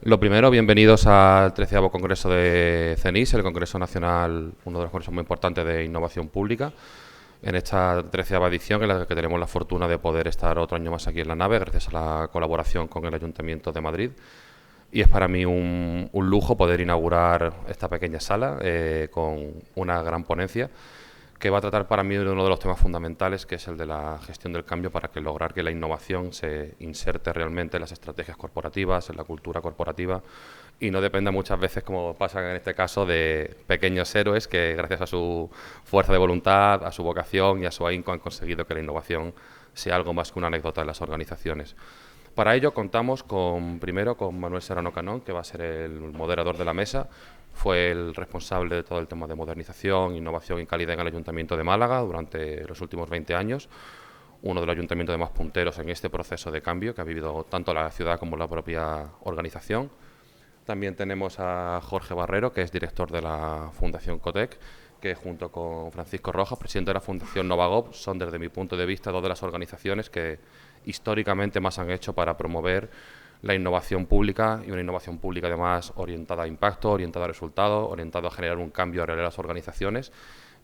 Lo primero, bienvenidos al 13º Congreso de CENIS, el Congreso Nacional, uno de los congresos muy importantes de innovación pública. En esta 13ª edición, en la que tenemos la fortuna de poder estar otro año más aquí en la nave, gracias a la colaboración con el Ayuntamiento de Madrid. Y es para mí un lujo poder inaugurar esta pequeña sala con una gran ponencia que va a tratar para mí de uno de los temas fundamentales, que es el de la gestión del cambio, para lograr que la innovación se inserte realmente en las estrategias corporativas, en la cultura corporativa, y no dependa muchas veces, como pasa en este caso, de pequeños héroes que gracias a su fuerza de voluntad, a su vocación y a su ahínco han conseguido que la innovación sea algo más que una anécdota en las organizaciones. Para ello contamos primero con Manuel Serrano Canón, que va a ser el moderador de la mesa. Fue el responsable de todo el tema de modernización, innovación y calidad en el Ayuntamiento de Málaga durante los últimos 20 años. Uno de los ayuntamientos de más punteros en este proceso de cambio que ha vivido tanto la ciudad como la propia organización. También tenemos a Jorge Barrero, que es director de la Fundación Cotec, que junto con Francisco Rojas, presidente de la Fundación Novagop, son desde mi punto de vista dos de las organizaciones que históricamente más han hecho para promover la innovación pública, y una innovación pública además orientada a impacto, orientada a resultados, orientada a generar un cambio real en las organizaciones.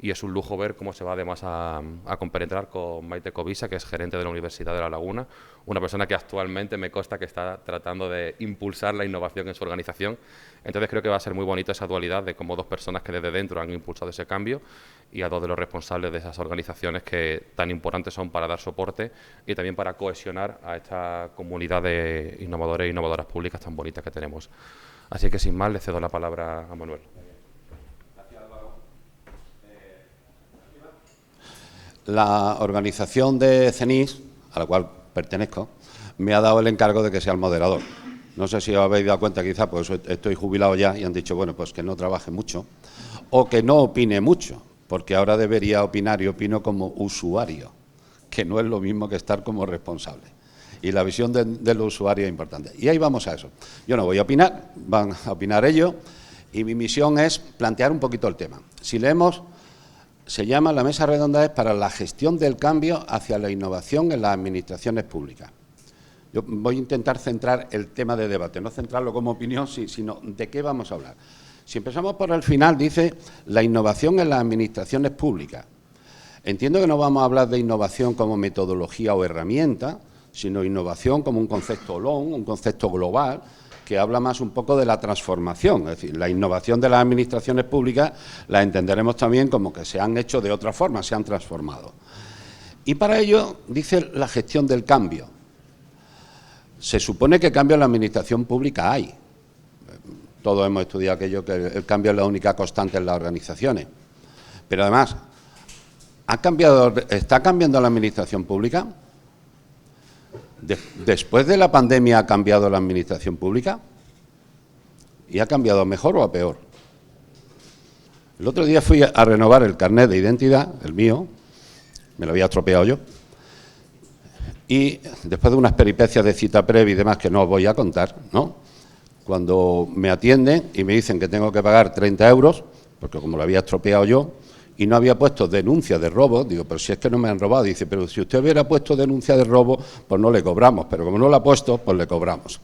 Y es un lujo ver cómo se va además a compenetrar con Maite Covisa, que es gerente de la Universidad de La Laguna, una persona que actualmente me consta que está tratando de impulsar la innovación en su organización. Entonces creo que va a ser muy bonita esa dualidad de cómo dos personas que desde dentro han impulsado ese cambio y a dos de los responsables de esas organizaciones que tan importantes son para dar soporte y también para cohesionar a esta comunidad de innovadores e innovadoras públicas tan bonitas que tenemos. Así que sin más, le cedo la palabra a Manuel. La organización de CENIS, a la cual pertenezco, me ha dado el encargo de que sea el moderador. No sé si os habéis dado cuenta, quizá, pues estoy jubilado ya y han dicho, bueno, pues que no trabaje mucho o que no opine mucho, porque ahora debería opinar y opino como usuario, que no es lo mismo que estar como responsable. Y la visión del usuario es importante. Y ahí vamos a eso. Yo no voy a opinar, van a opinar ellos, y mi misión es plantear un poquito el tema. Si leemos, se llama la mesa redonda es para la gestión del cambio hacia la innovación en las administraciones públicas. Yo voy a intentar centrar el tema de debate, no centrarlo como opinión, sino de qué vamos a hablar. Si empezamos por el final, dice la innovación en las administraciones públicas. Entiendo que no vamos a hablar de innovación como metodología o herramienta, sino innovación como un concepto long, un concepto global, que habla más un poco de la transformación. Es decir, la innovación de las administraciones públicas la entenderemos también como que se han hecho de otra forma, se han transformado. Y para ello, dice la gestión del cambio. Se supone que cambio en la administración pública hay. Todos hemos estudiado aquello que el cambio es la única constante en las organizaciones. Pero además, ¿está cambiando la administración pública? ¿Después de la pandemia ha cambiado la administración pública? ¿Y ha cambiado a mejor o a peor? El otro día fui a renovar el carnet de identidad, el mío, me lo había estropeado yo, y después de unas peripecias de cita previa y demás que no os voy a contar, ¿no? Cuando me atienden y me dicen que tengo que pagar 30 euros, porque como lo había estropeado yo, y no había puesto denuncia de robo, digo, pero si es que no me han robado, dice, pero si usted hubiera puesto denuncia de robo, pues no le cobramos, pero como no la ha puesto, pues le cobramos.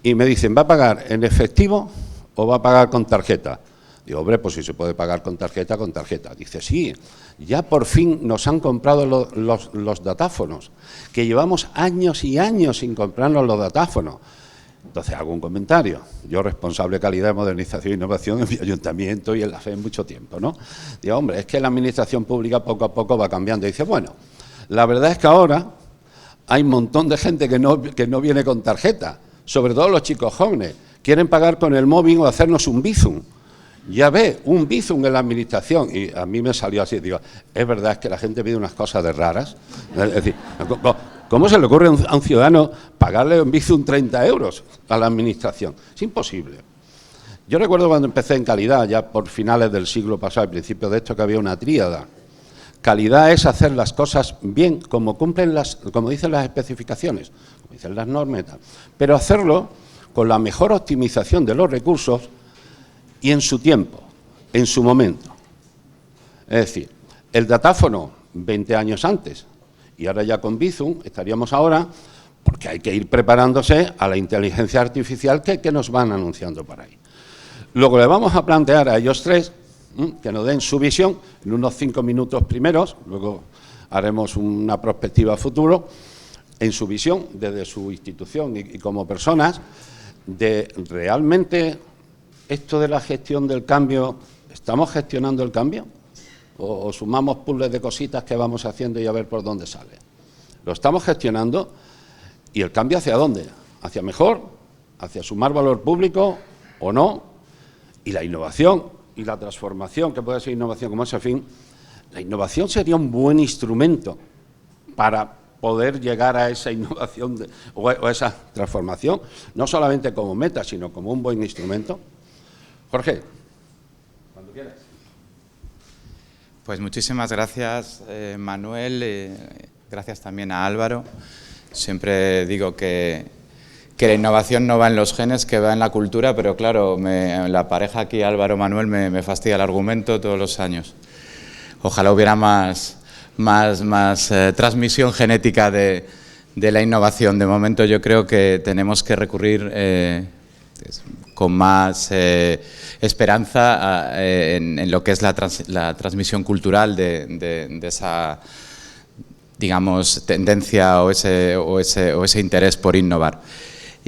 Y me dicen, ¿va a pagar en efectivo o va a pagar con tarjeta? Digo, hombre, pues si se puede pagar con tarjeta, con tarjeta. Dice, sí, ya por fin nos han comprado los datáfonos, que llevamos años y años sin comprarnos los datáfonos. Entonces hago un comentario. Yo, responsable de calidad, modernización e innovación en mi ayuntamiento y en la FE en mucho tiempo, ¿no? Digo, hombre, es que la administración pública poco a poco va cambiando. Y dice, bueno, la verdad es que ahora hay un montón de gente que no viene con tarjeta, sobre todo los chicos jóvenes. Quieren pagar con el móvil o hacernos un Bizum. Ya ve, un Bizum en la administración. Y a mí me salió así, digo, es verdad, es que la gente pide unas cosas de raras. Es decir, ¿cómo se le ocurre a un ciudadano pagarle un Bizum 30 euros a la administración? Es imposible. Yo recuerdo cuando empecé en calidad, ya por finales del siglo pasado, al principio de esto, que había una tríada. Calidad es hacer las cosas bien, como como dicen las especificaciones, como dicen las normas y tal, pero hacerlo con la mejor optimización de los recursos y en su tiempo, en su momento. Es decir, el datáfono 20 años antes, y ahora ya con Bizum estaríamos ahora porque hay que ir preparándose a la inteligencia artificial que nos van anunciando por ahí. Luego le vamos a plantear a ellos tres que nos den su visión en unos 5 minutos primeros, luego haremos una perspectiva a futuro, en su visión desde su institución y como personas, de realmente esto de la gestión del cambio, ¿estamos gestionando el cambio? ¿O sumamos puzzles de cositas que vamos haciendo y a ver por dónde sale? ¿Lo estamos gestionando? ¿Y el cambio hacia dónde? ¿Hacia mejor? ¿Hacia sumar valor público o no? Y la innovación y la transformación, que puede ser innovación como ese fin, la innovación sería un buen instrumento para poder llegar a esa innovación o a esa transformación, no solamente como meta, sino como un buen instrumento. Jorge, cuando quieras. Pues muchísimas gracias, Manuel, gracias también a Álvaro. Siempre digo que la innovación no va en los genes, que va en la cultura, pero claro, la pareja aquí, Álvaro-Manuel, me fastidia el argumento todos los años. Ojalá hubiera más transmisión genética de la innovación. De momento yo creo que tenemos que recurrir con más esperanza en lo que es la transmisión cultural de esa, digamos, tendencia o ese interés por innovar.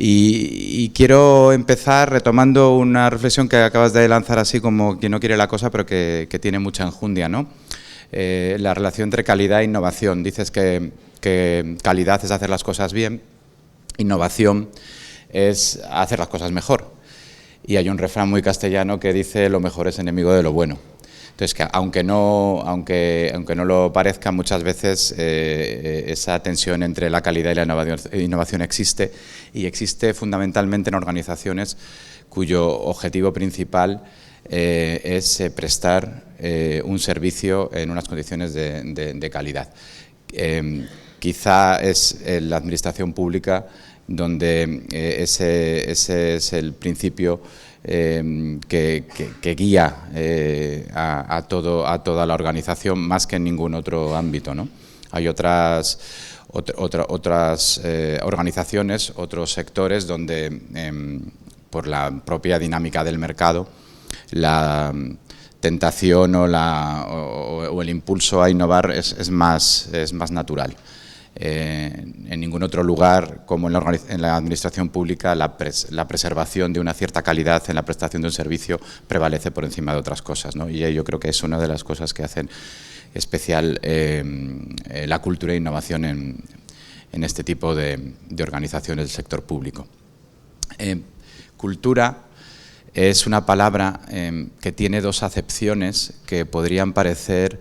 Y quiero empezar retomando una reflexión que acabas de lanzar así como quien no quiere la cosa, pero que tiene mucha enjundia, ¿no? La relación entre calidad e innovación. Dices que calidad es hacer las cosas bien, innovación es hacer las cosas mejor. Y hay un refrán muy castellano que dice lo mejor es enemigo de lo bueno. Entonces, que aunque no lo parezca, muchas veces esa tensión entre la calidad y la innovación existe, y existe fundamentalmente en organizaciones cuyo objetivo principal es prestar un servicio en unas condiciones de calidad. Quizá es la administración pública donde ese es el principio que guía a toda la organización más que en ningún otro ámbito, ¿no? Hay otras organizaciones, otros sectores donde por la propia dinámica del mercado la tentación o el impulso a innovar es más natural. En ningún otro lugar, como en la administración pública, la preservación de una cierta calidad en la prestación de un servicio prevalece por encima de otras cosas, ¿no? Y yo creo que es una de las cosas que hacen especial la cultura de innovación en este tipo de organizaciones del sector público. Cultura es una palabra que tiene dos acepciones que podrían parecer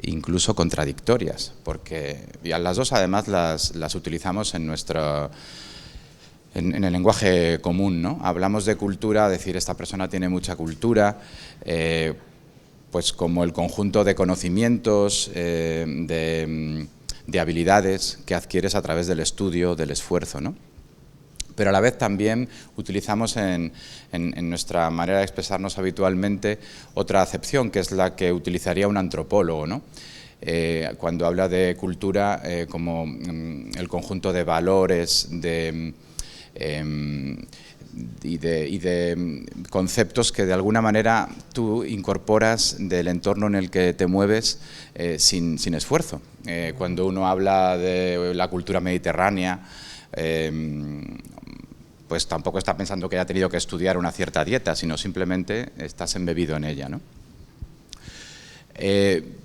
incluso contradictorias, porque las dos además las utilizamos en el lenguaje común, ¿no? Hablamos de cultura, decir esta persona tiene mucha cultura, pues como el conjunto de conocimientos, de habilidades que adquieres a través del estudio, del esfuerzo, ¿no? Pero a la vez también utilizamos en nuestra manera de expresarnos habitualmente otra acepción, que es la que utilizaría un antropólogo, ¿no? Cuando habla de cultura como el conjunto de valores y de conceptos que de alguna manera tú incorporas del entorno en el que te mueves sin esfuerzo. Cuando uno habla de la cultura mediterránea, pues tampoco está pensando que haya tenido que estudiar una cierta dieta, sino simplemente estás embebido en ella, ¿no?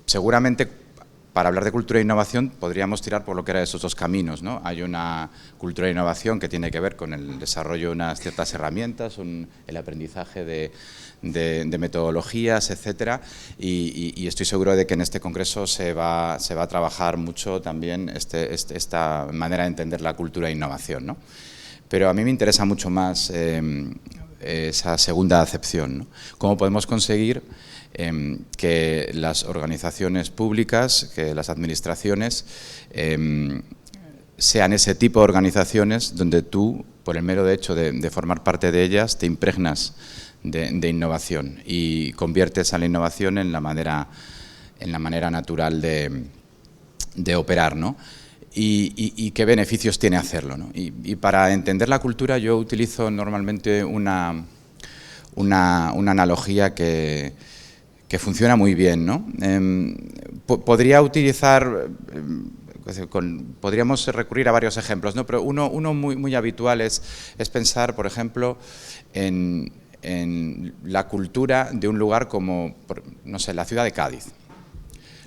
Seguramente para hablar de cultura e innovación podríamos tirar por lo que eran esos dos caminos, ¿no? Hay una cultura de innovación que tiene que ver con el desarrollo de unas ciertas herramientas, el aprendizaje de metodologías, etcétera, y estoy seguro de que en este congreso se va a trabajar mucho también esta manera de entender la cultura e innovación, ¿no? Pero a mí me interesa mucho más esa segunda acepción, ¿no? ¿Cómo podemos conseguir que las organizaciones públicas, que las administraciones sean ese tipo de organizaciones donde tú, por el mero hecho de formar parte de ellas, te impregnas de innovación y conviertes a la innovación en la manera natural de operar, ¿no? y qué beneficios tiene hacerlo, ¿no? Y para entender la cultura yo utilizo normalmente una analogía que funciona muy bien, ¿no? Podría utilizar, podríamos recurrir a varios ejemplos, ¿no? Pero uno muy habitual es pensar, por ejemplo, en la cultura de un lugar como, no sé, la ciudad de Cádiz.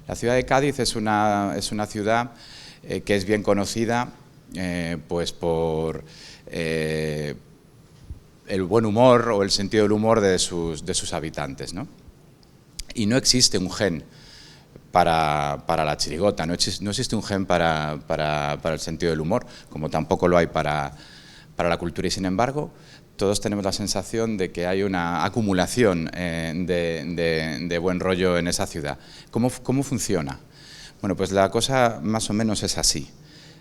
La ciudad de Cádiz es una ciudad que es bien conocida pues por el buen humor o el sentido del humor de sus habitantes, ¿no? Y no existe un gen para la chirigota, no existe un gen para el sentido del humor, como tampoco lo hay para la cultura, y sin embargo todos tenemos la sensación de que hay una acumulación de buen rollo en esa ciudad. ¿Cómo funciona? Bueno, pues la cosa más o menos es así.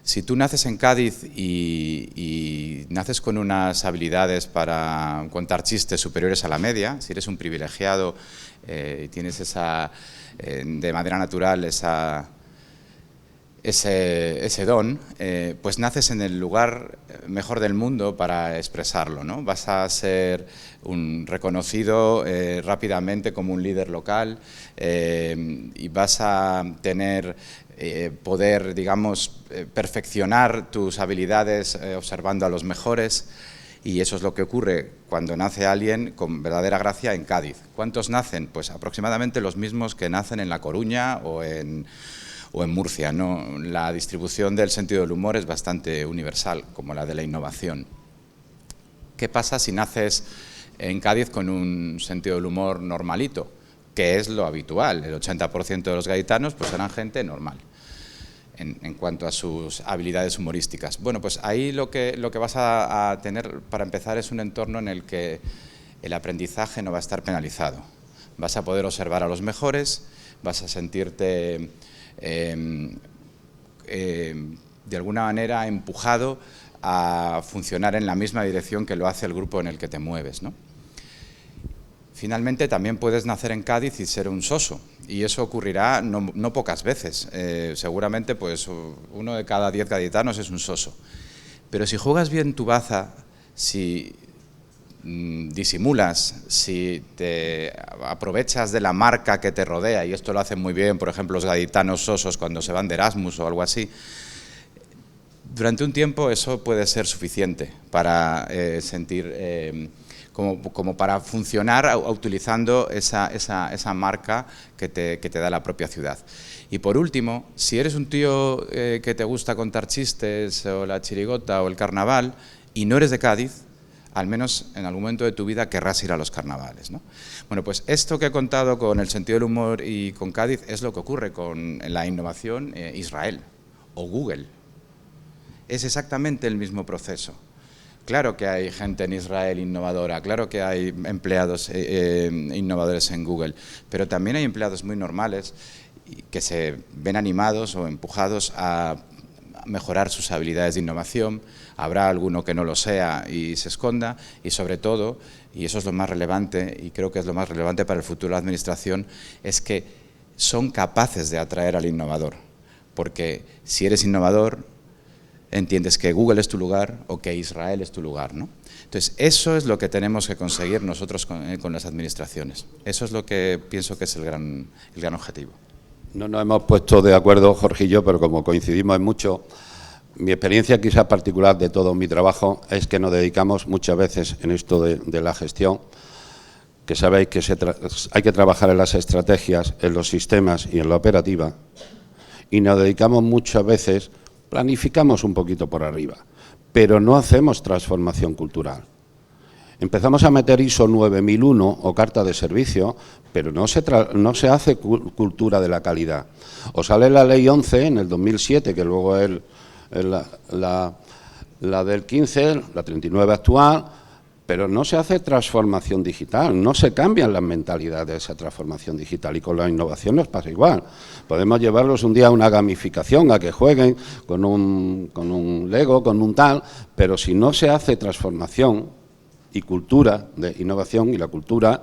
Si tú naces en Cádiz y naces con unas habilidades para contar chistes superiores a la media, si eres un privilegiado y tienes de manera natural ese don, pues naces en el lugar mejor del mundo para expresarlo, ¿no? Vas a ser reconocido rápidamente como un líder local y vas a tener poder, digamos, perfeccionar tus habilidades observando a los mejores, y eso es lo que ocurre cuando nace alguien con verdadera gracia en Cádiz. ¿Cuántos nacen? Pues aproximadamente los mismos que nacen en La Coruña o en Murcia, ¿no? La distribución del sentido del humor es bastante universal, como la de la innovación. ¿Qué pasa si naces en Cádiz con un sentido del humor normalito? Que es lo habitual. El 80% de los gaditanos pues eran gente normal en cuanto a sus habilidades humorísticas. Bueno, pues ahí lo que vas a tener para empezar es un entorno en el que el aprendizaje no va a estar penalizado. Vas a poder observar a los mejores, vas a sentirte de alguna manera empujado a funcionar en la misma dirección que lo hace el grupo en el que te mueves, ¿no? Finalmente, también puedes nacer en Cádiz y ser un soso, y eso ocurrirá no pocas veces. Seguramente pues 1 de cada 10 gaditanos es un soso. Pero si juegas bien tu baza, si disimulas, si te aprovechas de la marca que te rodea, y esto lo hacen muy bien, por ejemplo, los gaditanos sosos cuando se van de Erasmus o algo así, durante un tiempo eso puede ser suficiente para sentir... Como para funcionar utilizando esa marca que te da la propia ciudad. Y por último, si eres un tío que te gusta contar chistes, o la chirigota o el carnaval, y no eres de Cádiz, al menos en algún momento de tu vida querrás ir a los carnavales, ¿no? Bueno, pues esto que he contado con el sentido del humor y con Cádiz es lo que ocurre con la innovación Israel o Google. Es exactamente el mismo proceso. Claro que hay gente en Israel innovadora, claro que hay empleados innovadores en Google, pero también hay empleados muy normales que se ven animados o empujados a mejorar sus habilidades de innovación. Habrá alguno que no lo sea y se esconda, y sobre todo, y eso es lo más relevante, y creo que es lo más relevante para el futuro de la administración, es que son capaces de atraer al innovador, porque si eres innovador, entiendes que Google es tu lugar o que Israel es tu lugar, ¿no? Entonces, eso es lo que tenemos que conseguir nosotros con las administraciones. Eso es lo que pienso que es el gran objetivo. No nos hemos puesto de acuerdo, Jorge y yo, pero como coincidimos en mucho, mi experiencia quizás particular de todo mi trabajo es que nos dedicamos muchas veces en esto de la gestión, que sabéis que hay que trabajar en las estrategias, en los sistemas y en la operativa, y nos dedicamos muchas veces... Planificamos un poquito por arriba, pero no hacemos transformación cultural. Empezamos a meter ISO 9001 o carta de servicio, pero no se hace cultura de la calidad. O sale la ley 11 en el 2007, que luego es la del 15, la 39 actual, pero no se hace transformación digital, no se cambian las mentalidades de esa transformación digital, y con la innovación nos pasa igual. Podemos llevarlos un día a una gamificación, a que jueguen con un Lego, con un tal, pero si no se hace transformación y cultura de innovación, y la cultura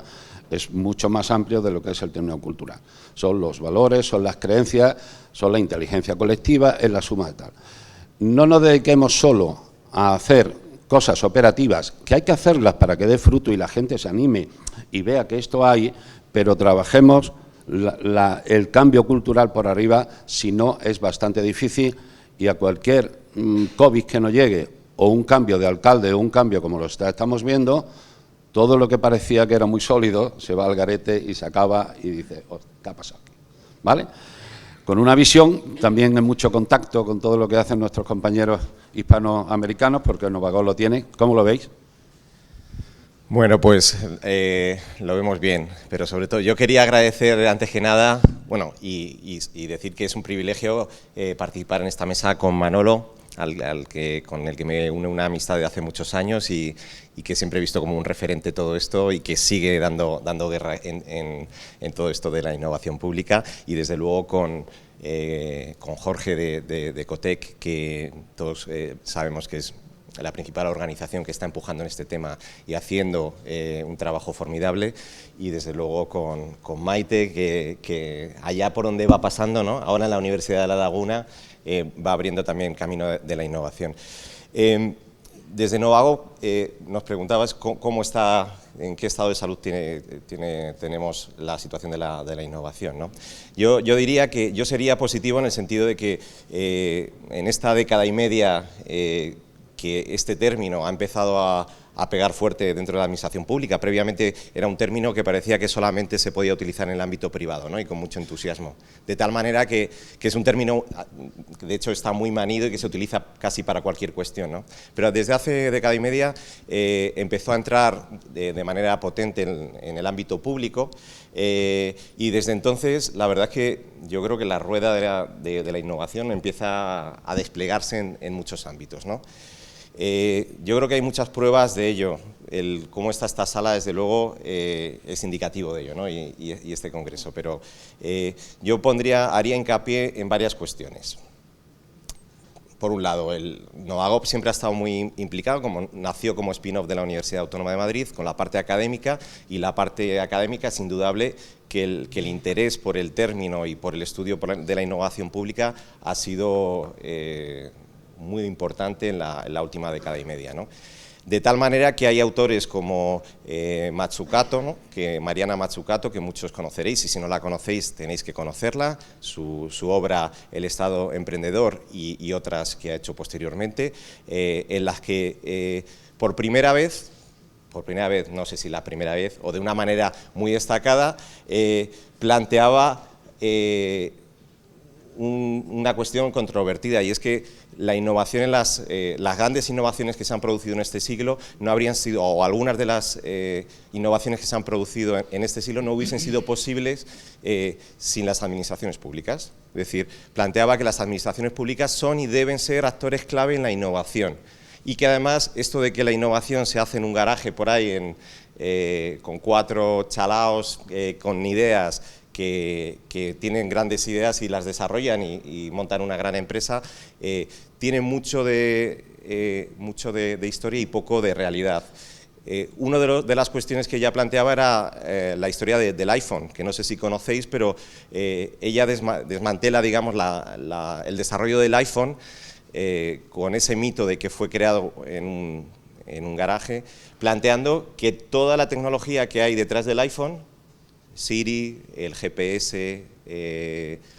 es mucho más amplio de lo que es el término cultural. Son los valores, son las creencias, son la inteligencia colectiva, es la suma de tal. No nos dediquemos solo a hacer cosas operativas, que hay que hacerlas para que dé fruto y la gente se anime y vea que esto hay, pero trabajemos el cambio cultural por arriba, si no es bastante difícil, y a cualquier COVID que nos llegue, o un cambio de alcalde, o un cambio como lo estamos viendo, todo lo que parecía que era muy sólido se va al garete y se acaba y dice, oh, ¿qué ha pasado aquí? ¿Vale? Con una visión, también en mucho contacto con todo lo que hacen nuestros compañeros hispanoamericanos, porque Novagol lo tiene. ¿Cómo lo veis? Bueno, pues lo vemos bien, pero sobre todo yo quería agradecer antes que nada, bueno, y decir que es un privilegio participar en esta mesa con Manolo, con el que me une una amistad de hace muchos años y que siempre he visto como un referente todo esto y que sigue dando guerra en todo esto de la innovación pública, y desde luego con Jorge de Ecotec, que todos sabemos que es la principal organización que está empujando en este tema y haciendo un trabajo formidable, y desde luego con Maite, que allá por donde va pasando, ¿no? Ahora en la Universidad de La Laguna va abriendo también camino de la innovación. Desde Novago nos preguntabas cómo está, en qué estado de salud tenemos la situación de la innovación, ¿no? Yo diría que yo sería positivo en el sentido de que en esta década y media que este término ha empezado a pegar fuerte dentro de la administración pública. Previamente era un término que parecía que solamente se podía utilizar en el ámbito privado, ¿no? Y con mucho entusiasmo. De tal manera que es un término que de hecho está muy manido y que se utiliza casi para cualquier cuestión, ¿no? Pero desde hace década y media empezó a entrar de manera potente en el ámbito público, y desde entonces la verdad es que yo creo que la rueda de la innovación empieza a desplegarse en muchos ámbitos, ¿no? Yo creo que hay muchas pruebas de ello. Cómo está esta sala, desde luego, es indicativo de ello, ¿no? y este congreso. Pero yo haría hincapié en varias cuestiones. Por un lado, Novago siempre ha estado muy implicado, nació como spin-off de la Universidad Autónoma de Madrid, con la parte académica, y la parte académica es indudable que el interés por el término y por el estudio de la innovación pública ha sido muy importante en la última década y media, ¿no? De tal manera que hay autores como Mazzucato, ¿no? Mariana Mazzucato, que muchos conoceréis, y si no la conocéis tenéis que conocerla, su obra El Estado Emprendedor y otras que ha hecho posteriormente, en las que por primera vez, no sé si la primera vez, o de una manera muy destacada, planteaba una cuestión controvertida, y es que la innovación las grandes innovaciones que se han producido en este siglo no habrían sido, o algunas de las innovaciones que se han producido en este siglo no hubiesen sido posibles sin las administraciones públicas. Es decir, planteaba que las administraciones públicas son y deben ser actores clave en la innovación, y que además esto de que la innovación se hace en un garaje por ahí con 4 chalaos con ideas que tienen grandes ideas y las desarrollan y montan una gran empresa, tiene mucho de historia y poco de realidad. Una de las cuestiones que ella planteaba era la historia del iPhone, que no sé si conocéis, pero ella desmantela, digamos, el desarrollo del iPhone con ese mito de que fue creado en un garaje, planteando que toda la tecnología que hay detrás del iPhone, Siri, el GPS,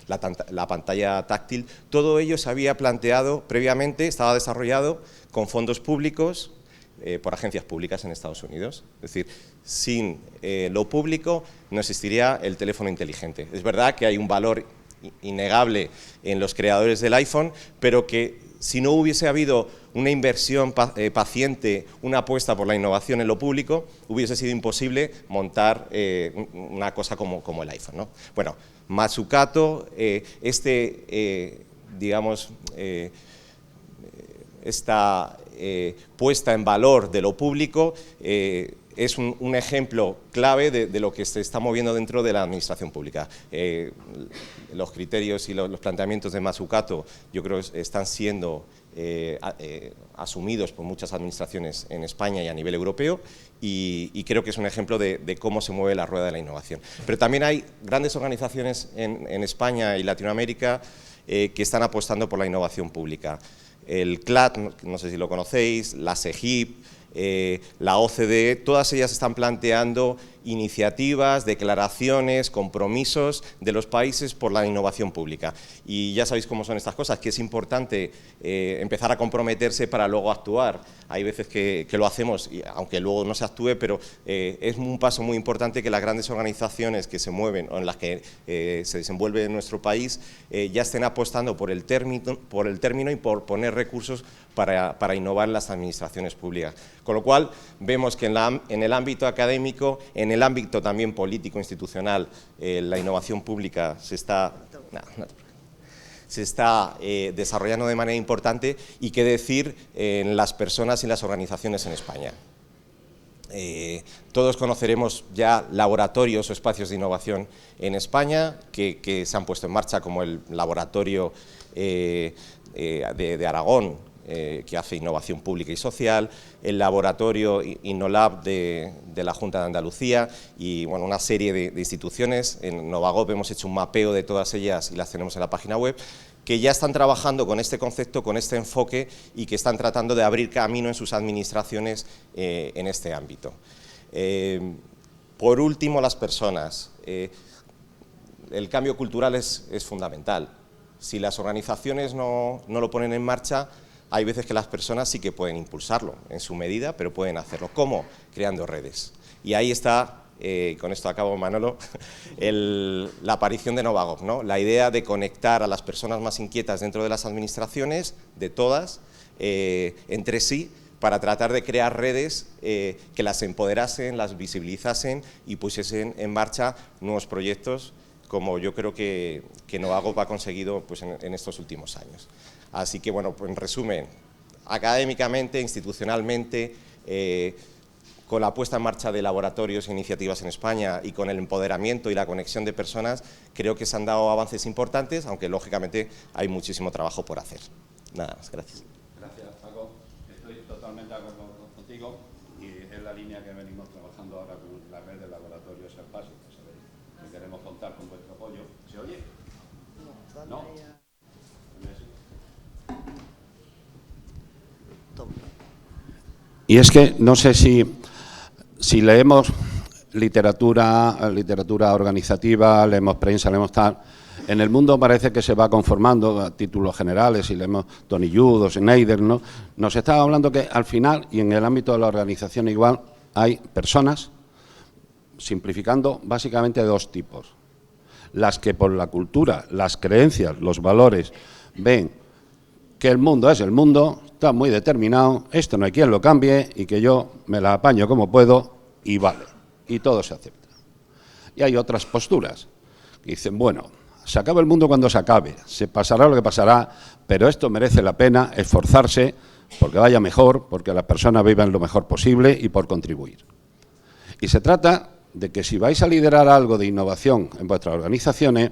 la pantalla táctil, todo ello se había planteado previamente, estaba desarrollado con fondos públicos por agencias públicas en Estados Unidos. Es decir, sin lo público no existiría el teléfono inteligente. Es verdad que hay un valor innegable en los creadores del iPhone, pero que si no hubiese habido una inversión paciente, una apuesta por la innovación en lo público, hubiese sido imposible montar una cosa como el iPhone, ¿no? Bueno, Mazzucato, digamos, esta puesta en valor de lo público es un ejemplo clave de lo que se está moviendo dentro de la administración pública. Los criterios y los planteamientos de Mazzucato yo creo que están siendo asumidos por muchas administraciones en España y a nivel europeo, y creo que es un ejemplo de cómo se mueve la rueda de la innovación. Pero también hay grandes organizaciones en España y Latinoamérica que están apostando por la innovación pública. El CLAD, no sé si lo conocéis, la SEGIP, la OCDE, todas ellas están planteando iniciativas, declaraciones, compromisos de los países por la innovación pública. Y ya sabéis cómo son estas cosas, que es importante empezar a comprometerse para luego actuar. Hay veces que lo hacemos, aunque luego no se actúe, pero es un paso muy importante que las grandes organizaciones que se mueven o en las que se desenvuelve nuestro país ya estén apostando por el término y por poner recursos para innovar las administraciones públicas. Con lo cual, vemos que en el ámbito académico, en el ámbito también político, institucional, la innovación pública se está desarrollando de manera importante, y qué decir en las personas y las organizaciones en España. Todos conoceremos ya laboratorios o espacios de innovación en España que se han puesto en marcha, como el laboratorio de Aragón, que hace innovación pública y social, el laboratorio InnoLab de la Junta de Andalucía y bueno, una serie de instituciones. En Novagop hemos hecho un mapeo de todas ellas y las tenemos en la página web, que ya están trabajando con este concepto, con este enfoque, y que están tratando de abrir camino en sus administraciones en este ámbito. Por último, las personas. El cambio cultural es fundamental. Si las organizaciones no lo ponen en marcha, hay veces que las personas sí que pueden impulsarlo en su medida, pero pueden hacerlo. ¿Cómo? Creando redes. Y ahí está, con esto acabo, Manolo, la aparición de Novagop, ¿no? La idea de conectar a las personas más inquietas dentro de las administraciones, de todas, entre sí, para tratar de crear redes que las empoderasen, las visibilizasen y pusiesen en marcha nuevos proyectos, como yo creo que Novagop ha conseguido pues, en estos últimos años. Así que, bueno, pues en resumen, académicamente, institucionalmente, con la puesta en marcha de laboratorios e iniciativas en España y con el empoderamiento y la conexión de personas, creo que se han dado avances importantes, aunque lógicamente hay muchísimo trabajo por hacer. Nada más, gracias. Gracias, Paco. Estoy totalmente de acuerdo contigo, y es la línea que venimos trabajando ahora con la red de laboratorios Espacio, que sabéis que queremos contar con vuestro apoyo. ¿Se oye? No. Y es que no sé si leemos literatura organizativa, leemos prensa, leemos tal, en el mundo parece que se va conformando a títulos generales, y leemos Tony Judd o Schneider, ¿no? Nos estaba hablando que al final, y en el ámbito de la organización igual, hay personas, simplificando, básicamente de dos tipos. Las que por la cultura, las creencias, los valores, ven que el mundo es el mundo, está muy determinado, esto no hay quien lo cambie y que yo me la apaño como puedo y vale, y todo se acepta. Y hay otras posturas que dicen, bueno, se acaba el mundo cuando se acabe, se pasará lo que pasará, pero esto merece la pena esforzarse porque vaya mejor, porque las personas vivan lo mejor posible y por contribuir. Y se trata de que si vais a liderar algo de innovación en vuestras organizaciones,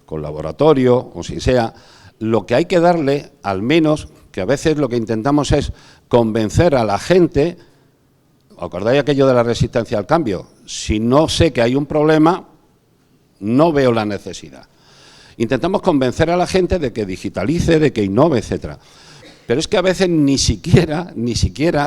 con laboratorio o sin sea, lo que hay que darle, al menos, que a veces lo que intentamos es convencer a la gente. ¿Acordáis aquello de la resistencia al cambio? Si no sé que hay un problema, no veo la necesidad. Intentamos convencer a la gente de que digitalice, de que innove, etcétera. Pero es que a veces ni siquiera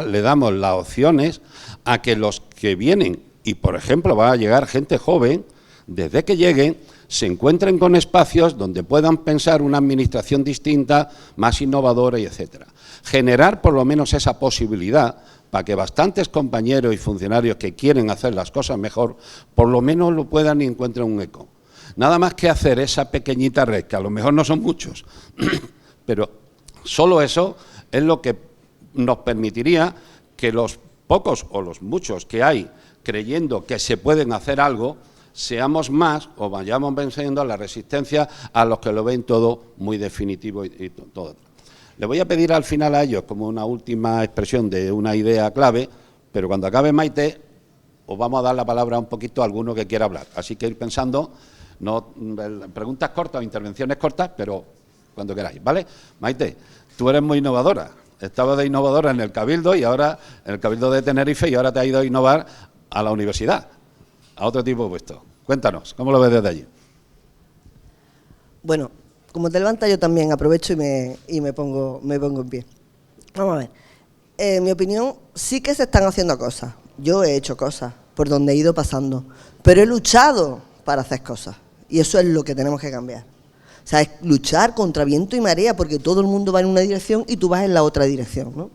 le damos las opciones a que los que vienen, y por ejemplo va a llegar gente joven, desde que lleguen, se encuentren con espacios donde puedan pensar una administración distinta, más innovadora y etcétera. Generar por lo menos esa posibilidad para que bastantes compañeros y funcionarios que quieren hacer las cosas mejor, por lo menos lo puedan y encuentren un eco. Nada más que hacer esa pequeñita red, que a lo mejor no son muchos, pero solo eso es lo que nos permitiría que los pocos o los muchos que hay creyendo que se pueden hacer algo, seamos más o vayamos venciendo a la resistencia a los que lo ven todo muy definitivo y todo. Le voy a pedir al final a ellos como una última expresión de una idea clave, pero cuando acabe Maite os vamos a dar la palabra un poquito a alguno que quiera hablar. Así que ir pensando, no preguntas cortas o intervenciones cortas, pero cuando queráis, ¿vale? Maite, tú eres muy innovadora. Estabas de innovadora en el Cabildo y ahora en el Cabildo de Tenerife y ahora te has ido a innovar a la universidad, a otro tipo de puesto. Cuéntanos, ¿cómo lo ves desde allí? Bueno, como te levantas yo también aprovecho y me pongo en pie. Vamos a ver. En mi opinión, sí que se están haciendo cosas. Yo he hecho cosas por donde he ido pasando, pero he luchado para hacer cosas y eso es lo que tenemos que cambiar. O sea, es luchar contra viento y marea porque todo el mundo va en una dirección y tú vas en la otra dirección, ¿no?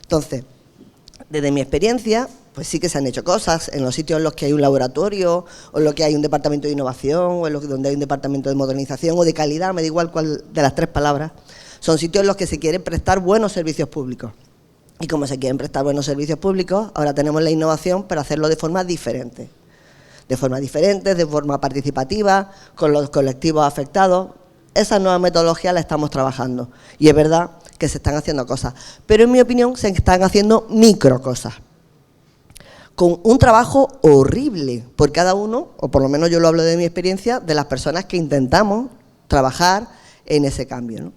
Entonces, desde mi experiencia, pues sí que se han hecho cosas en los sitios en los que hay un laboratorio, o en los que hay un departamento de innovación, o en los donde hay un departamento de modernización o de calidad, me da igual cuál de las tres palabras. Son sitios en los que se quieren prestar buenos servicios públicos. Y como se quieren prestar buenos servicios públicos, ahora tenemos la innovación para hacerlo de forma diferente. De forma participativa, con los colectivos afectados. Esa nueva metodología la estamos trabajando. Y es verdad que se están haciendo cosas. Pero en mi opinión se están haciendo micro cosas. Con un trabajo horrible por cada uno, o por lo menos yo lo hablo de mi experiencia, de las personas que intentamos trabajar en ese cambio, ¿no?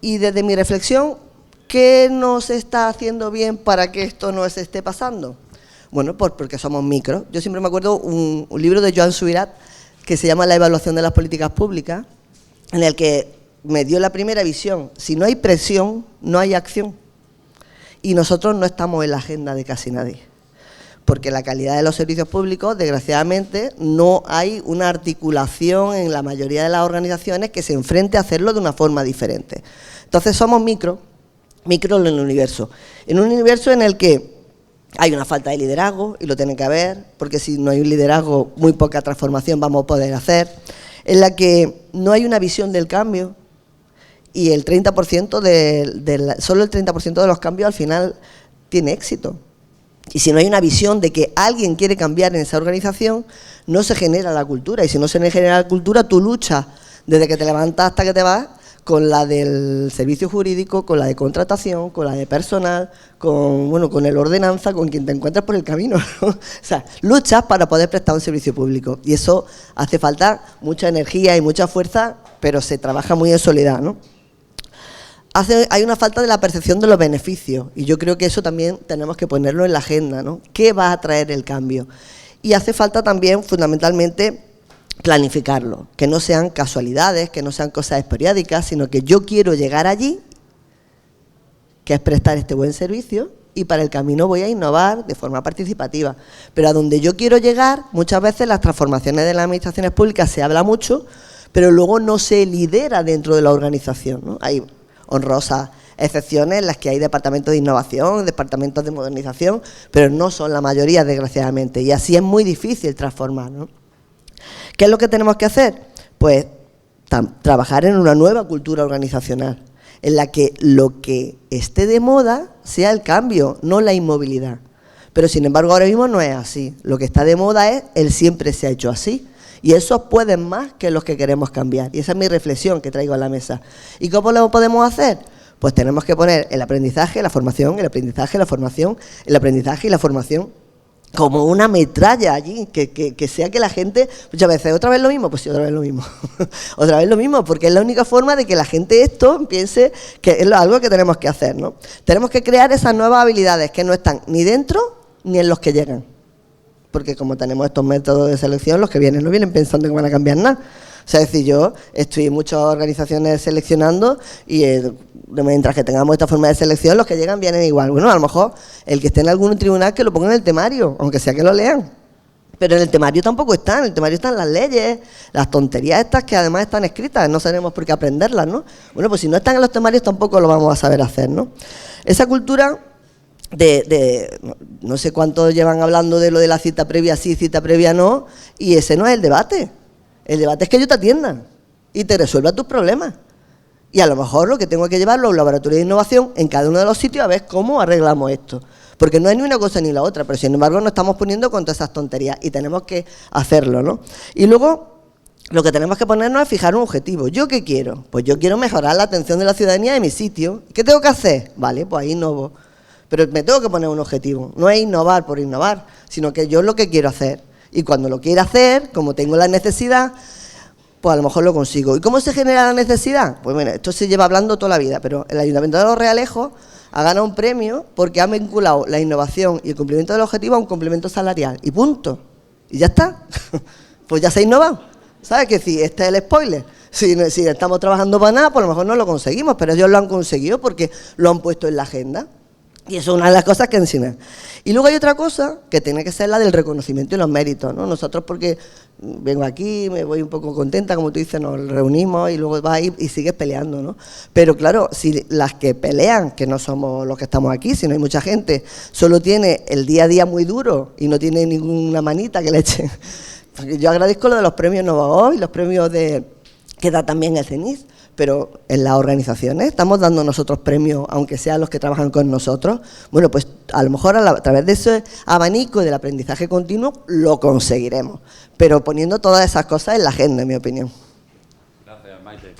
Y desde mi reflexión, ¿qué nos está haciendo bien para que esto no se esté pasando? Bueno, pues porque somos micros. Yo siempre me acuerdo un libro de Joan Subirats que se llama La evaluación de las políticas públicas, en el que me dio la primera visión. Si no hay presión, no hay acción. Y nosotros no estamos en la agenda de casi nadie. Porque la calidad de los servicios públicos, desgraciadamente, no hay una articulación en la mayoría de las organizaciones que se enfrente a hacerlo de una forma diferente. Entonces somos micro en el universo. En un universo en el que hay una falta de liderazgo, y lo tiene que haber, porque si no hay un liderazgo, muy poca transformación vamos a poder hacer. En la que no hay una visión del cambio, y el 30% solo el 30% de los cambios al final tiene éxito. Y si no hay una visión de que alguien quiere cambiar en esa organización, no se genera la cultura. Y si no se genera la cultura, tú luchas desde que te levantas hasta que te vas con la del servicio jurídico, con la de contratación, con la de personal, con el ordenanza, con quien te encuentras por el camino, ¿no? O sea, luchas para poder prestar un servicio público. Y eso hace falta mucha energía y mucha fuerza, pero se trabaja muy en soledad, ¿no? Hay una falta de la percepción de los beneficios y yo creo que eso también tenemos que ponerlo en la agenda, ¿no? ¿Qué va a traer el cambio? Y hace falta también, fundamentalmente, planificarlo, que no sean casualidades, que no sean cosas esporádicas, sino que yo quiero llegar allí, que es prestar este buen servicio, y para el camino voy a innovar de forma participativa. Pero a donde yo quiero llegar, muchas veces las transformaciones de las administraciones públicas se habla mucho, pero luego no se lidera dentro de la organización, ¿no? Hay honrosas excepciones en las que hay departamentos de innovación, departamentos de modernización, pero no son la mayoría, desgraciadamente, y así es muy difícil transformar, ¿no? ¿Qué es lo que tenemos que hacer? Pues trabajar en una nueva cultura organizacional, en la que lo que esté de moda sea el cambio, no la inmovilidad. Pero sin embargo ahora mismo no es así. Lo que está de moda es el siempre se ha hecho así. Y esos pueden más que los que queremos cambiar. Y esa es mi reflexión que traigo a la mesa. ¿Y cómo lo podemos hacer? Pues tenemos que poner el aprendizaje, la formación, el aprendizaje, la formación, el aprendizaje y la formación como una metralla allí, que sea que la gente, muchas veces, ¿otra vez lo mismo? Pues sí, otra vez lo mismo. Otra vez lo mismo, porque es la única forma de que la gente esto piense que es algo que tenemos que hacer, ¿no? Tenemos que crear esas nuevas habilidades que no están ni dentro ni en los que llegan. Porque como tenemos estos métodos de selección, los que vienen no vienen pensando que van a cambiar nada. O sea, es decir, yo estoy en muchas organizaciones seleccionando y mientras que tengamos esta forma de selección, los que llegan vienen igual. Bueno, a lo mejor el que esté en algún tribunal que lo ponga en el temario, aunque sea que lo lean. Pero en el temario tampoco están, en el temario están las leyes, las tonterías estas que además están escritas, no sabemos por qué aprenderlas, ¿no? Bueno, pues si no están en los temarios tampoco lo vamos a saber hacer, ¿no? Esa cultura no sé cuánto llevan hablando de lo de la cita previa sí, cita previa no, y ese no es el debate. El debate es que yo te atienda y te resuelva tus problemas. Y a lo mejor lo que tengo que llevarlo a un laboratorio de innovación en cada uno de los sitios a ver cómo arreglamos esto. Porque no es ni una cosa ni la otra, pero sin embargo nos estamos poniendo con todas esas tonterías y tenemos que hacerlo, ¿no? Y luego lo que tenemos que ponernos es fijar un objetivo. ¿Yo qué quiero? Pues yo quiero mejorar la atención de la ciudadanía de mi sitio. ¿Qué tengo que hacer? Vale, pues ahí innovo. pero me tengo que poner un objetivo. No es innovar por innovar, sino que yo es lo que quiero hacer. Y cuando lo quiera hacer, como tengo la necesidad, pues a lo mejor lo consigo. ¿Y cómo se genera la necesidad? Pues mira, esto se lleva hablando toda la vida, pero el Ayuntamiento de Los Realejos ha ganado un premio porque ha vinculado la innovación y el cumplimiento del objetivo a un complemento salarial. Y punto. Y ya está. Pues ya se ha innovado. ¿Sabes? Que si este es el spoiler. Si estamos trabajando para nada, pues a lo mejor no lo conseguimos, pero ellos lo han conseguido porque lo han puesto en la agenda. Y eso es una de las cosas que enseñan. Y luego hay otra cosa que tiene que ser la del reconocimiento y los méritos, ¿no? Nosotros, porque vengo aquí, me voy un poco contenta, como tú dices, nos reunimos y luego vas y sigues peleando, ¿no? Pero claro, si las que pelean, que no somos los que estamos aquí, sino hay mucha gente, solo tiene el día a día muy duro y no tiene ninguna manita que le echen. Porque yo agradezco lo de los premios Nova y los premios que da también el CENIS, pero en las organizaciones estamos dando nosotros premios, aunque sean los que trabajan con nosotros. Bueno, pues a lo mejor a través de ese abanico del aprendizaje continuo lo conseguiremos, pero poniendo todas esas cosas en la agenda, en mi opinión. Gracias, Maite.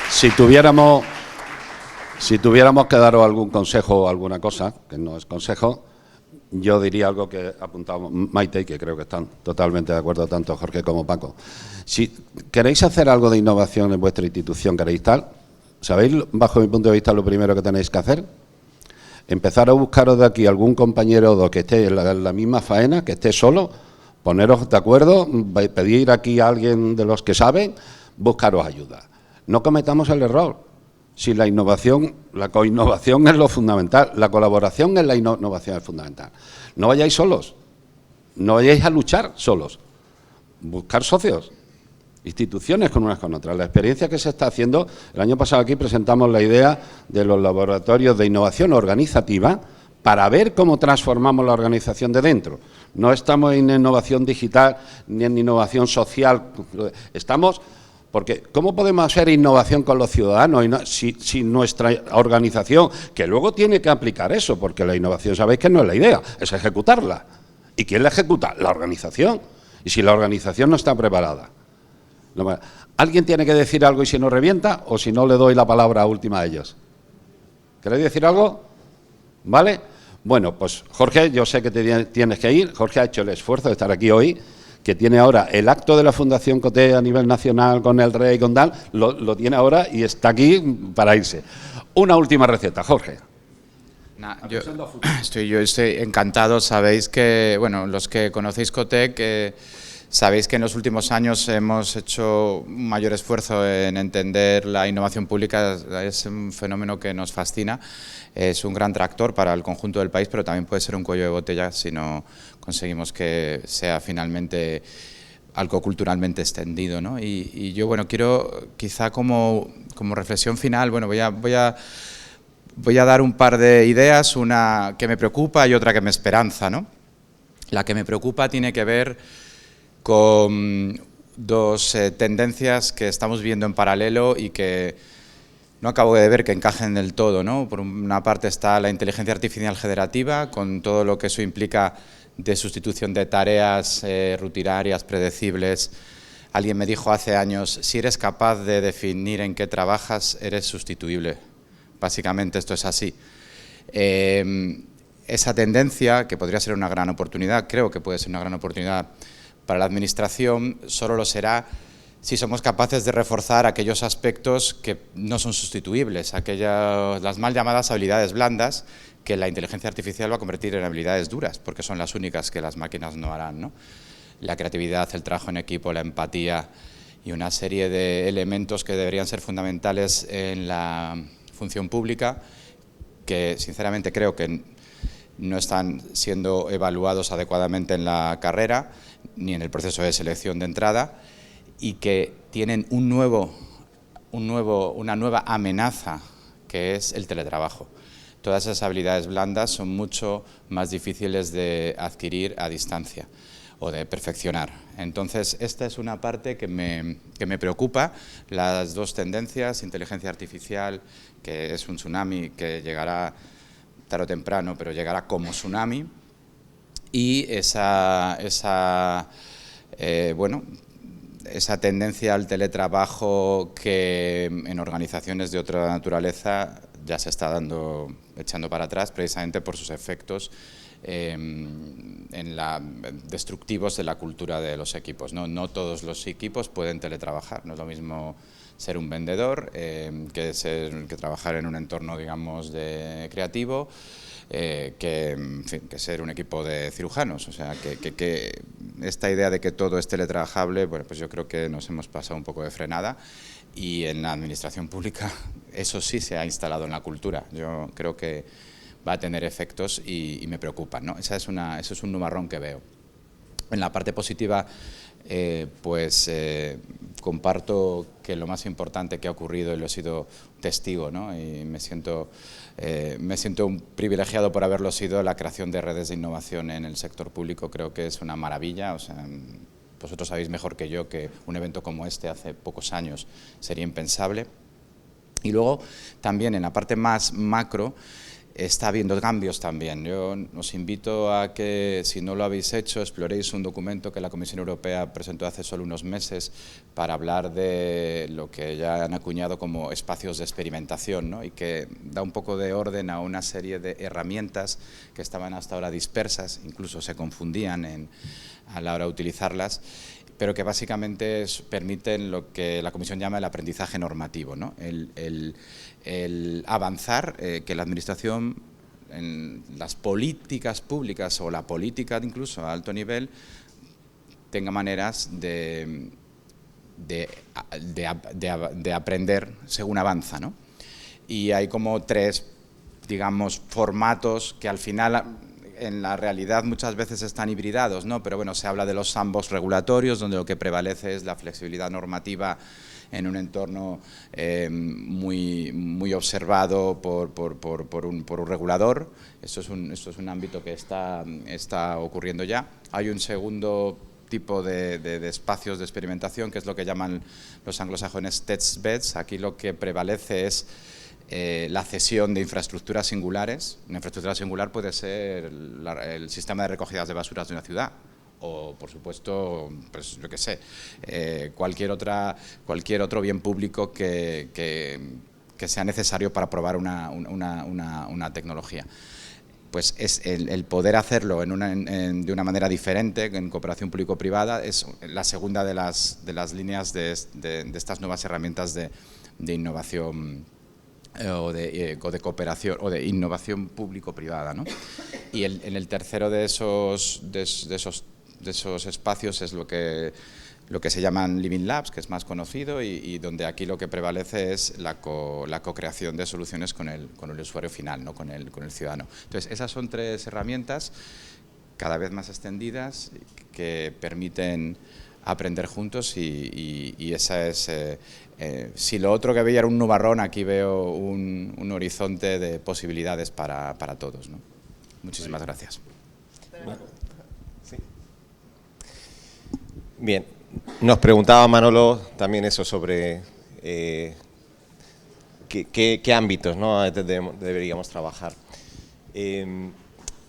Si tuviéramos que daros algún consejo o alguna cosa, que no es consejo, yo diría algo que apuntamos Maite y que creo que están totalmente de acuerdo tanto Jorge como Paco. Si queréis hacer algo de innovación en vuestra institución, queréis tal, ¿sabéis, bajo mi punto de vista, lo primero que tenéis que hacer? Empezar a buscaros de aquí algún compañero que esté en la misma faena, que esté solo, poneros de acuerdo, pedir aquí a alguien de los que saben, buscaros ayuda. No cometamos el error. Si la innovación, la coinnovación es lo fundamental, la colaboración en la innovación es fundamental. No vayáis solos, no vayáis a luchar solos, buscar socios, instituciones con unas con otras. La experiencia que se está haciendo, el año pasado aquí presentamos la idea de los laboratorios de innovación organizativa para ver cómo transformamos la organización de dentro. No estamos en innovación digital ni en innovación social, estamos... Porque ¿cómo podemos hacer innovación con los ciudadanos si nuestra organización, que luego tiene que aplicar eso, porque la innovación sabéis que no es la idea, es ejecutarla? ¿Y quién la ejecuta? La organización. Y si la organización no está preparada. ¿Alguien tiene que decir algo y si no revienta? O si no, le doy la palabra a última a ellos. ¿Queréis decir algo? ¿Vale? Bueno, pues Jorge, yo sé que te tienes que ir. Jorge ha hecho el esfuerzo de estar aquí hoy, que tiene ahora el acto de la Fundación COTE a nivel nacional con el rey y con tal, lo tiene ahora y está aquí para irse. Una última receta, Jorge. Yo estoy encantado. Sabéis que, bueno, los que conocéis COTEC, sabéis que en los últimos años hemos hecho un mayor esfuerzo en entender la innovación pública. Es un fenómeno que nos fascina. Es un gran tractor para el conjunto del país, pero también puede ser un cuello de botella si no conseguimos que sea finalmente algo culturalmente extendido, ¿no? Y yo, bueno, quiero quizá como reflexión final, bueno, voy a dar un par de ideas, una que me preocupa y otra que me esperanza, ¿no? La que me preocupa tiene que ver con dos tendencias que estamos viendo en paralelo y que no acabo de ver que encajen del todo, ¿no? Por una parte está la inteligencia artificial generativa, con todo lo que eso implica de sustitución de tareas rutinarias, predecibles. Alguien me dijo hace años, si eres capaz de definir en qué trabajas, eres sustituible. Básicamente esto es así. Esa tendencia, que podría ser una gran oportunidad, creo que puede ser una gran oportunidad para la Administración, solo lo será si somos capaces de reforzar aquellos aspectos que no son sustituibles, las mal llamadas habilidades blandas, que la inteligencia artificial va a convertir en habilidades duras, porque son las únicas que las máquinas no harán, ¿no? La creatividad, el trabajo en equipo, la empatía y una serie de elementos que deberían ser fundamentales en la función pública, que sinceramente creo que no están siendo evaluados adecuadamente en la carrera ni en el proceso de selección de entrada, y que tienen una nueva amenaza, que es el teletrabajo. Todas esas habilidades blandas son mucho más difíciles de adquirir a distancia o de perfeccionar. Entonces, esta es una parte que me preocupa, las dos tendencias, inteligencia artificial, que es un tsunami que llegará tarde o temprano, pero llegará como tsunami, esa tendencia al teletrabajo que en organizaciones de otra naturaleza ya se está echando para atrás precisamente por sus efectos destructivos de la cultura de los equipos. No todos los equipos pueden teletrabajar, no es lo mismo ser un vendedor que trabajar en un entorno, digamos, creativo, que ser un equipo de cirujanos. O sea, que esta idea de que todo es teletrabajable, bueno, pues yo creo que nos hemos pasado un poco de frenada, y en la administración pública eso sí se ha instalado en la cultura. Yo creo que va a tener efectos y me preocupan, ¿no? Eso es un nubarrón que veo. En la parte positiva, comparto que lo más importante que ha ocurrido, y lo he sido testigo, ¿no? Y me siento un privilegiado por haberlo sido, la creación de redes de innovación en el sector público. Creo que es una maravilla. O sea, vosotros sabéis mejor que yo que un evento como este hace pocos años sería impensable. Y luego también en la parte más macro está habiendo cambios también. Yo os invito a que, si no lo habéis hecho, exploréis un documento que la Comisión Europea presentó hace solo unos meses para hablar de lo que ya han acuñado como espacios de experimentación, ¿no? Y que da un poco de orden a una serie de herramientas que estaban hasta ahora dispersas, incluso se confundían a la hora de utilizarlas, pero que básicamente permiten lo que la Comisión llama el aprendizaje normativo, ¿no? El avanzar, que la Administración, en las políticas públicas o la política incluso a alto nivel, tenga maneras de aprender según avanza, ¿no? Y hay como tres, digamos, formatos que al final en la realidad muchas veces están hibridados, ¿no? Pero bueno, se habla de los sandbox regulatorios, donde lo que prevalece es la flexibilidad normativa en un entorno muy observado por un regulador. Esto es un ámbito que está ocurriendo ya. Hay un segundo tipo de espacios de experimentación, que es lo que llaman los anglosajones test beds. Aquí lo que prevalece es la cesión de infraestructuras singulares. Una infraestructura singular puede ser el sistema de recogidas de basuras de una ciudad, o, por supuesto, pues yo qué sé, cualquier otro bien público que sea necesario para probar una tecnología. Pues es el poder hacerlo de una manera diferente, en cooperación público-privada, es la segunda de las líneas de estas nuevas herramientas de innovación o de cooperación o de innovación público-privada, ¿no? Y en el tercero de esos espacios es lo que se llaman Living Labs, que es más conocido, y donde aquí lo que prevalece es la co-creación de soluciones con el usuario final, ¿no? con el ciudadano. Entonces, esas son tres herramientas cada vez más extendidas que permiten aprender juntos, y esa es... si lo otro que veía era un nubarrón, aquí veo un horizonte de posibilidades para todos, ¿no? Muchísimas gracias. Sí. Bien, nos preguntaba Manolo también eso sobre qué ámbitos, ¿no?, deberíamos trabajar.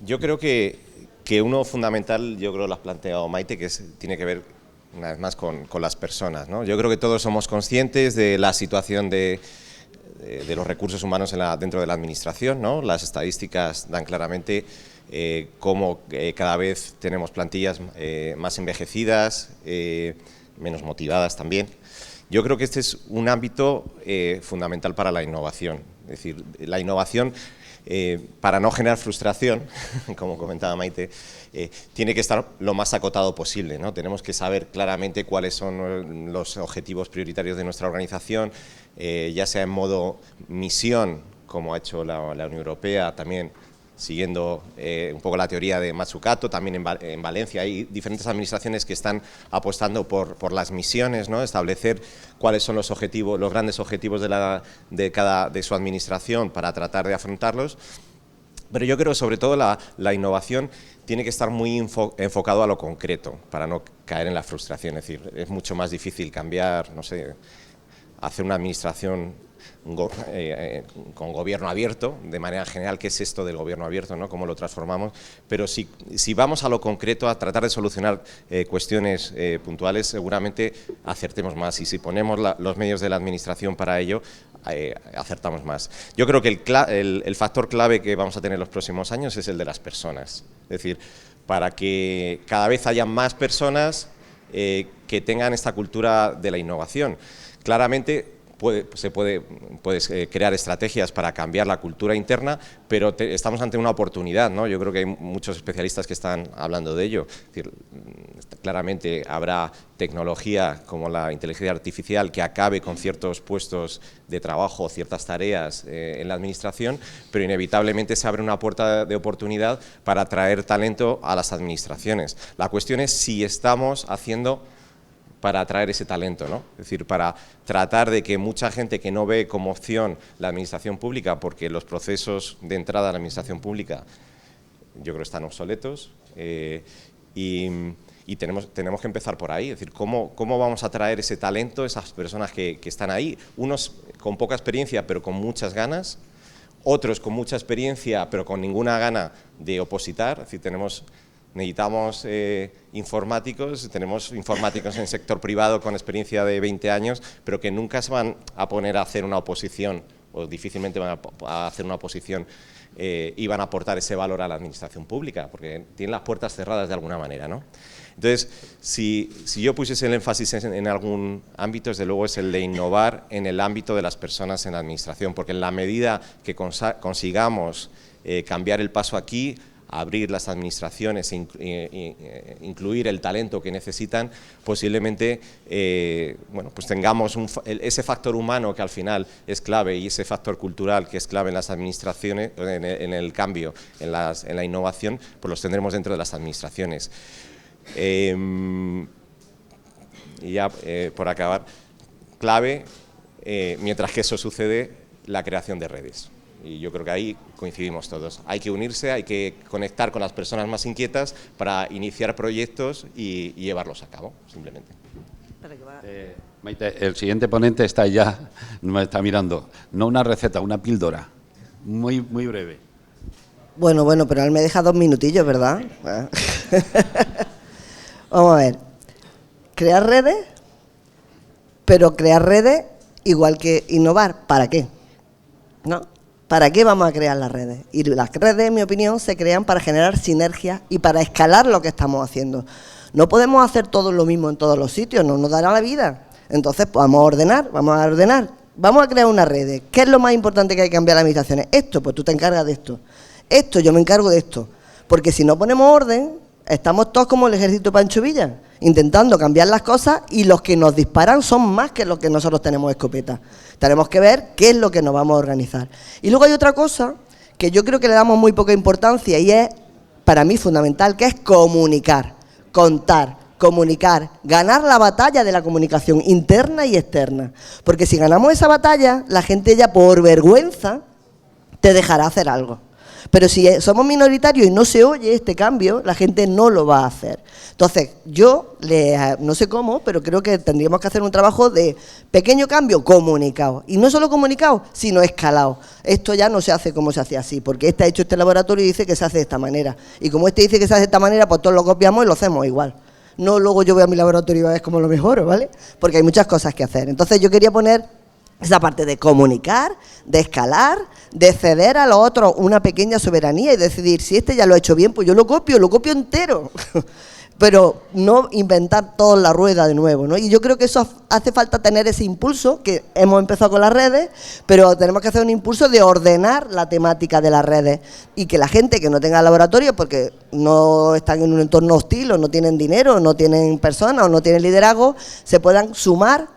Yo creo que uno fundamental, yo creo lo has planteado, Maite, que tiene que ver una vez más con las personas, ¿no? Yo creo que todos somos conscientes de la situación de los recursos humanos dentro de la administración, ¿no? Las estadísticas dan claramente cómo cada vez tenemos plantillas más envejecidas, menos motivadas también. Yo creo que este es un ámbito fundamental para la innovación. Es decir, la innovación, para no generar frustración, como comentaba Maite, tiene que estar lo más acotado posible, ¿no? Tenemos que saber claramente cuáles son los objetivos prioritarios de nuestra organización, ya sea en modo misión, como ha hecho la Unión Europea, también siguiendo un poco la teoría de Mazzucato. También en Valencia hay diferentes administraciones que están apostando por las misiones, ¿no? Establecer cuáles son los objetivos, los grandes objetivos de su administración para tratar de afrontarlos. Pero yo creo, sobre todo, la innovación tiene que estar muy enfocado a lo concreto, para no caer en la frustración. Es decir, es mucho más difícil cambiar, no sé, hacer una administración con gobierno abierto, de manera general, ¿qué es esto del gobierno abierto, ¿no? ¿Cómo lo transformamos? Pero si vamos a lo concreto, a tratar de solucionar cuestiones puntuales, seguramente acertemos más, y si ponemos los medios de la administración para ello, acertamos más. Yo creo que el factor clave que vamos a tener en los próximos años es el de las personas, es decir, para que cada vez haya más personas que tengan esta cultura de la innovación. Claramente puedes crear estrategias para cambiar la cultura interna, pero estamos ante una oportunidad, ¿no? Yo creo que hay muchos especialistas que están hablando de ello. Es decir, claramente habrá tecnología como la inteligencia artificial que acabe con ciertos puestos de trabajo, ciertas tareas en la administración, pero inevitablemente se abre una puerta de oportunidad para atraer talento a las administraciones. La cuestión es si estamos haciendo para atraer ese talento, ¿no? Es decir, para tratar de que mucha gente que no ve como opción la administración pública, porque los procesos de entrada a la administración pública yo creo están obsoletos, y tenemos que empezar por ahí, es decir, ¿cómo vamos a atraer ese talento, esas personas que están ahí? Unos con poca experiencia pero con muchas ganas, otros con mucha experiencia pero con ninguna gana de opositar, es decir, necesitamos informáticos, tenemos informáticos en el sector privado con experiencia de 20 años, pero que nunca se van a poner a hacer una oposición, o difícilmente van a hacer una oposición y van a aportar ese valor a la administración pública, porque tienen las puertas cerradas de alguna manera, ¿no? Entonces, si yo pusiese el énfasis en algún ámbito, desde luego es el de innovar en el ámbito de las personas en la administración, porque en la medida que consigamos cambiar el paso aquí, abrir las administraciones, incluir el talento que necesitan, posiblemente bueno, pues tengamos ese factor humano que al final es clave, y ese factor cultural que es clave en las administraciones, en el cambio, en la innovación, pues los tendremos dentro de las administraciones. Y ya por acabar, clave, mientras que eso sucede, la creación de redes. Y yo creo que ahí coincidimos todos. Hay que unirse, hay que conectar con las personas más inquietas para iniciar proyectos y llevarlos a cabo, simplemente. Maite, el siguiente ponente está ya, me está mirando. No una receta, una píldora. Muy, muy breve. Bueno, pero él me deja 2 minutillos, ¿verdad? Vamos a ver. Crear redes, pero crear redes igual que innovar. ¿Para qué? ¿No? ¿Para qué vamos a crear las redes? Y las redes, en mi opinión, se crean para generar sinergias y para escalar lo que estamos haciendo. No podemos hacer todo lo mismo en todos los sitios, no nos dará la vida. Entonces, pues vamos a ordenar. Vamos a crear una red. ¿Qué es lo más importante que hay que cambiar en las administraciones? Esto, pues tú te encargas de esto. Esto, yo me encargo de esto. Porque si no ponemos orden, estamos todos como el ejército Pancho Villa, intentando cambiar las cosas, y los que nos disparan son más que los que nosotros tenemos escopeta. Tenemos que ver qué es lo que nos vamos a organizar. Y luego hay otra cosa que yo creo que le damos muy poca importancia, y es, para mí, fundamental, que es comunicar, contar, comunicar, ganar la batalla de la comunicación interna y externa. Porque si ganamos esa batalla, la gente ya por vergüenza te dejará hacer algo. Pero si somos minoritarios y no se oye este cambio, la gente no lo va a hacer. Entonces, yo no sé cómo, pero creo que tendríamos que hacer un trabajo de pequeño cambio comunicado. Y no solo comunicado, sino escalado. Esto ya no se hace como se hacía así, porque ha hecho este laboratorio y dice que se hace de esta manera. Y como este dice que se hace de esta manera, pues todos lo copiamos y lo hacemos igual. No luego yo voy a mi laboratorio y a ver cómo lo mejoro, ¿vale? Porque hay muchas cosas que hacer. Entonces, yo quería poner esa parte de comunicar, de escalar, de ceder a los otros una pequeña soberanía y decidir, si este ya lo ha hecho bien, pues yo lo copio entero. Pero no inventar toda la rueda de nuevo, ¿no? Y yo creo que eso hace falta, tener ese impulso, que hemos empezado con las redes, pero tenemos que hacer un impulso de ordenar la temática de las redes, y que la gente que no tenga laboratorio, porque no están en un entorno hostil, o no tienen dinero, o no tienen personas, o no tienen liderazgo, se puedan sumar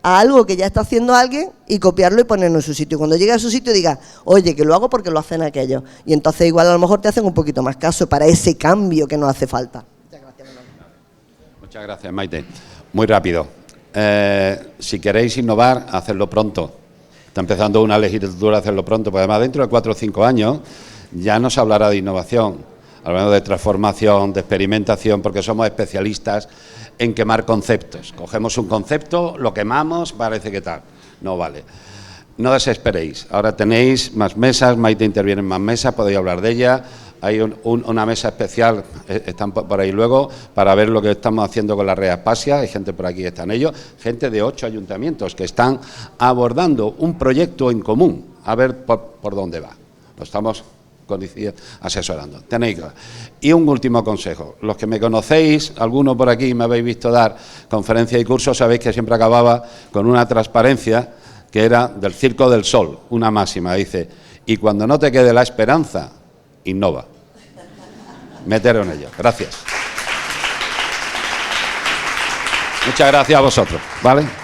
a algo que ya está haciendo alguien y copiarlo y ponerlo en su sitio. Cuando llegue a su sitio diga, oye, que lo hago porque lo hacen aquellos. Y entonces igual a lo mejor te hacen un poquito más caso para ese cambio que nos hace falta. Muchas gracias, Manuel. Muchas gracias, Maite. Muy rápido. Si queréis innovar, hacedlo pronto. Está empezando una legislatura, hacerlo pronto, porque además dentro de 4 o 5 años ya no se hablará de innovación, hablaremos de transformación, de experimentación, porque somos especialistas en quemar conceptos. Cogemos un concepto, lo quemamos, parece que tal. No vale. no desesperéis. Ahora tenéis más mesas, Maite interviene en más mesas, podéis hablar de ella. Hay una mesa especial, están por ahí luego, para ver lo que estamos haciendo con la Red Aspasia. Hay gente por aquí, están ellos, gente de 8 ayuntamientos que están abordando un proyecto en común, a ver por dónde va. Lo estamos asesorando. Tenéis claro. Y un último consejo. Los que me conocéis, algunos por aquí me habéis visto dar conferencias y cursos, sabéis que siempre acababa con una transparencia que era del Circo del Sol, una máxima. Dice, y cuando no te quede la esperanza, innova. Meteros en ello. Gracias. Muchas gracias a vosotros, ¿vale?